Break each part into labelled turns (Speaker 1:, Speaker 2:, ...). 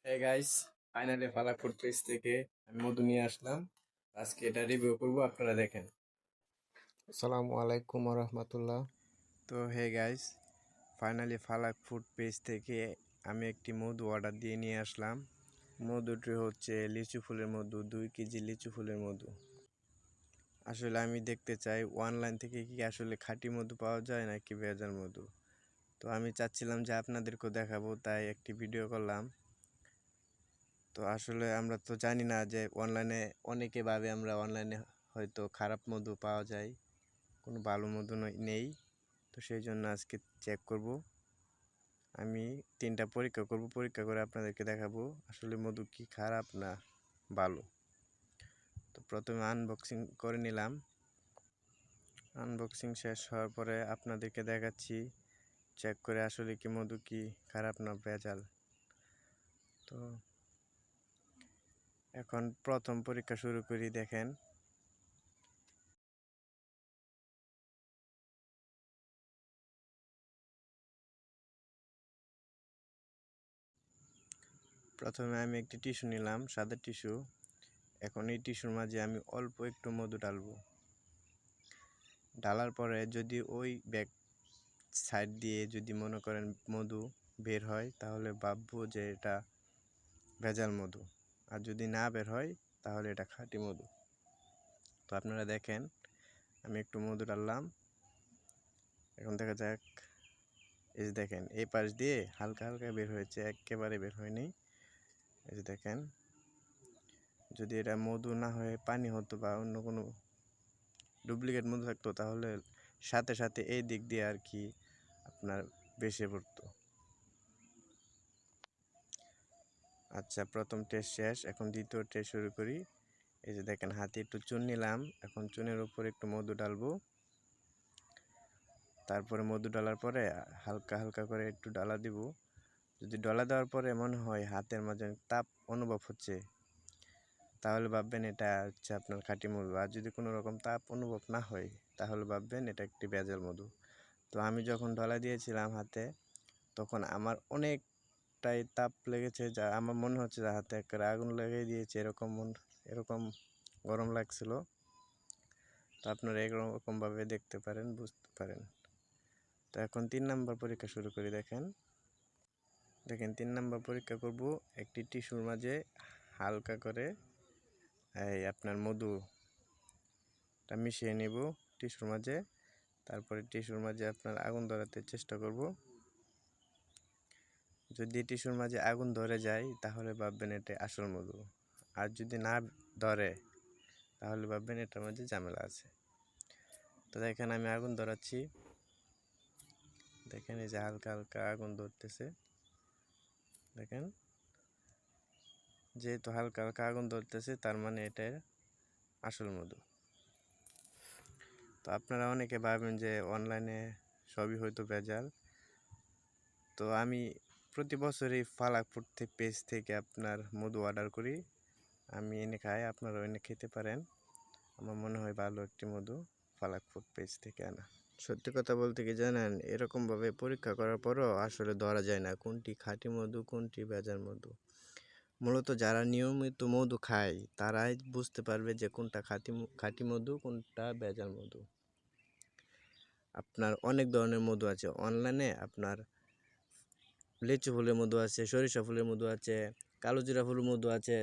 Speaker 1: Hey guys, finally ফালাকপুর page থেকে আমি মধু নিয়ে আসলাম। আজকে এটা রিভিউ করব, আপনারা দেখেন।
Speaker 2: আসসালামু আলাইকুম রহমতুল্লাহ।
Speaker 1: তো হে গাইস, ফাইনালি ফালাক ফুড পেজ থেকে আমি একটি মধু অর্ডার দিয়ে নিয়ে আসলাম। মধুটি হচ্ছে লিচু ফুলের মধু, 2 কেজি লিচু ফুলের মধু। আসলে আমি দেখতে চাই অনলাইন থেকে কি আসলে খাঁটি মধু পাওয়া যায় নাকি ভেজাল মধু। তো আমি চাচ্ছিলাম যে আপনাদেরকেও দেখাবো, তাই একটি ভিডিও করলাম। তো আসলে আমরা তো জানি না যে অনলাইনে অনেকে ভাবে আমরা অনলাইনে হয়তো খারাপ মধু পাওয়া যায়, কোনো ভালো মধু নেই। তো সেই জন্য আজকে চেক করব। আমি 3টা পরীক্ষা করব, পরীক্ষা করে আপনাদেরকে দেখাবো আসলে মধু কি খারাপ না ভালো। তো প্রথমে আনবক্সিং করে নিলাম। আনবক্সিং শেষ হওয়ার পরে আপনাদেরকে দেখাচ্ছি চেক করে আসলে কি মধু কি খারাপ না ভেজাল। তো এখন প্রথম পরীক্ষা শুরু করি। দেখেন, প্রথমে আমি একটি টিস্যু নিলাম, সাদা টিস্যু। এখন এই টিস্যুর মাঝে আমি অল্প একটু মধু ঢালবো। ঢালার পরে যদি ওই ব্যাক সাইড দিয়ে যদি মনে করেন মধু বের হয়, তাহলে ভাববো যে এটা ভেজাল মধু। আর যদি না বের হয় তাহলে এটা খাঁটি মধু। তো আপনারা দেখেন, আমি একটু মধু ঢাললাম। এখন দেখা যাক। এই যে দেখেন, এই পাশ দিয়ে হালকা হালকা বের হয়েছে, একেবারে বের হয়নি। এই যে দেখেন, যদি এটা মধু না হয়ে পানি হতো বা অন্য কোনো ডুপ্লিকেট মধু থাকতো, তাহলে সাথে সাথে এই দিক দিয়ে আর কি আপনার বেশি পড়তো। আচ্ছা, প্রথম টেস্ট শেষ, এখন দ্বিতীয় টেস্ট শুরু করি। এই যে দেখেন, হাতে একটু চুন নিলাম। এখন চুনের উপর একটু মধু ঢালবো। তারপরে মধু ঢালার পরে হালকা হালকা করে একটু ডালা দিব। যদি ডলা দেওয়ার পরে মনে হয় হাতের মাঝে তাপ অনুভব হচ্ছে, তাহলে ভাববেন এটা হচ্ছে আপনার খাঁটি মধু। আর যদি কোনো রকম তাপ অনুভব না হয়, তাহলে ভাববেন এটা একটি ভেজাল মধু। তো আমি যখন ডলা দিয়েছিলাম হাতে, তখন আমার অনেকটাই তাপ লেগেছে, যা আমার মনে হচ্ছে যে হাতে একটা আগুন লেগে দিয়েছে, এরকম গরম লাগছিল। তো আপনারা এরকমভাবে দেখতে পারেন, বুঝতে পারেন। তো এখন 3 নম্বর পরীক্ষা শুরু করি। দেখেন, 3 নম্বর পরীক্ষা করব। একটি টিস্যুর মাঝে হালকা করে এই আপনার মধুটা মিশিয়ে নেব টিস্যুর মাঝে। তারপরে টিস্যুর মাঝে আপনার আগুন ধরাতে চেষ্টা করব। যদি টিস্যুর মাঝে আগুন ধরে যায়, তাহলে ভাববেন এটা আসল মধু। আর যদি না ধরে, তাহলে ভাববেন এটার মাঝে ঝামেলা আছে। তো দেখেন, আমি আগুন ধরাচ্ছি। দেখেন, এই যে হালকা হালকা আগুন ধরতেছে। দেখেন, যেহেতু হালকা হালকা আগুন ধরতেছে, তার মানে এটা আসল মধু। তো আপনারা অনেকে ভাবেন যে অনলাইনে সবই হয়তো ভেজাল। তো আমি প্রতি বছরই ফালাকপুর পেজ থেকে আপনার মধু অর্ডার করি। আমি এনে খাই, আপনারাও এনে খেতে পারেন। আমার মনে হয় ভালো একটি মধু ফালাকপুর পেজ থেকে আনা। সত্যি কথা বলতে কি জানেন, এরকমভাবে পরীক্ষা করার পরও আসলে ধরা যায় না কোনটি খাঁটি মধু কোনটি ভেজাল মধু। মূলত যারা নিয়মিত মধু খায়, তারাই বুঝতে পারবে যে কোনটা খাঁটি মধু কোনটা ভেজাল মধু। আপনার অনেক ধরনের মধু আছে অনলাইনে। আপনার লিচু ফুলের মধু আছে, সরিষা ফুলের মধু আছে, কালোজিরা ফুলের মধু আছে,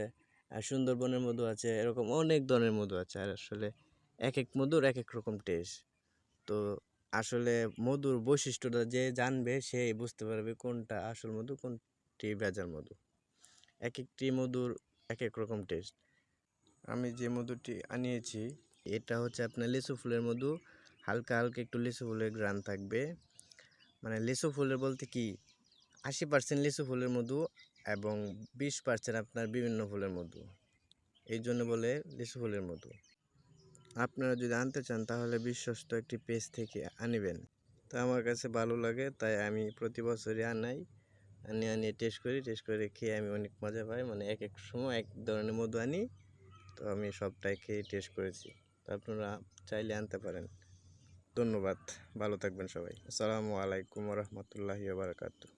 Speaker 1: সুন্দরবনের মধু আছে, এরকম অনেক ধরনের মধু আছে। আর আসলে এক এক মধুর এক এক রকম টেস্ট। তো আসলে মধুর বৈশিষ্ট্যটা যে জানবে, সে বুঝতে পারবে কোনটা আসল মধু কোনটি ভেজাল মধু। এক একটি মধুর এক এক রকম টেস্ট। আমি যে মধুটি আনিয়েছি, এটা হচ্ছে আপনার লিচু ফুলের মধু। হালকা হালকা একটু লিচু ফুলের ঘ্রাণ থাকবে। মানে লিচু ফুলের বলতে কি, 80% লিচু ফুলের মধু এবং 20% আপনার বিভিন্ন ফুলের মধু। এই জন্য বলে লিচু ফুলের মধু। আপনারা যদি আনতে চান, তাহলে বিশ্বস্ত একটি পেজ থেকে আনিবেন। তো আমার কাছে ভালো লাগে, তাই আমি প্রতি বছরই আনিয়ে টেস্ট করি। টেস্ট করে খেয়ে আমি অনেক মজা পাই। মানে এক এক সময় এক ধরনের মধু আনি। তো আমি সবটাই খেয়ে টেস্ট করেছি। তো আপনারা চাইলে আনতে পারেন। ধন্যবাদ, ভালো থাকবেন সবাই। আসসালামু আলাইকুম রহমতুল্লাহি ওয়া বারাকাতুহু।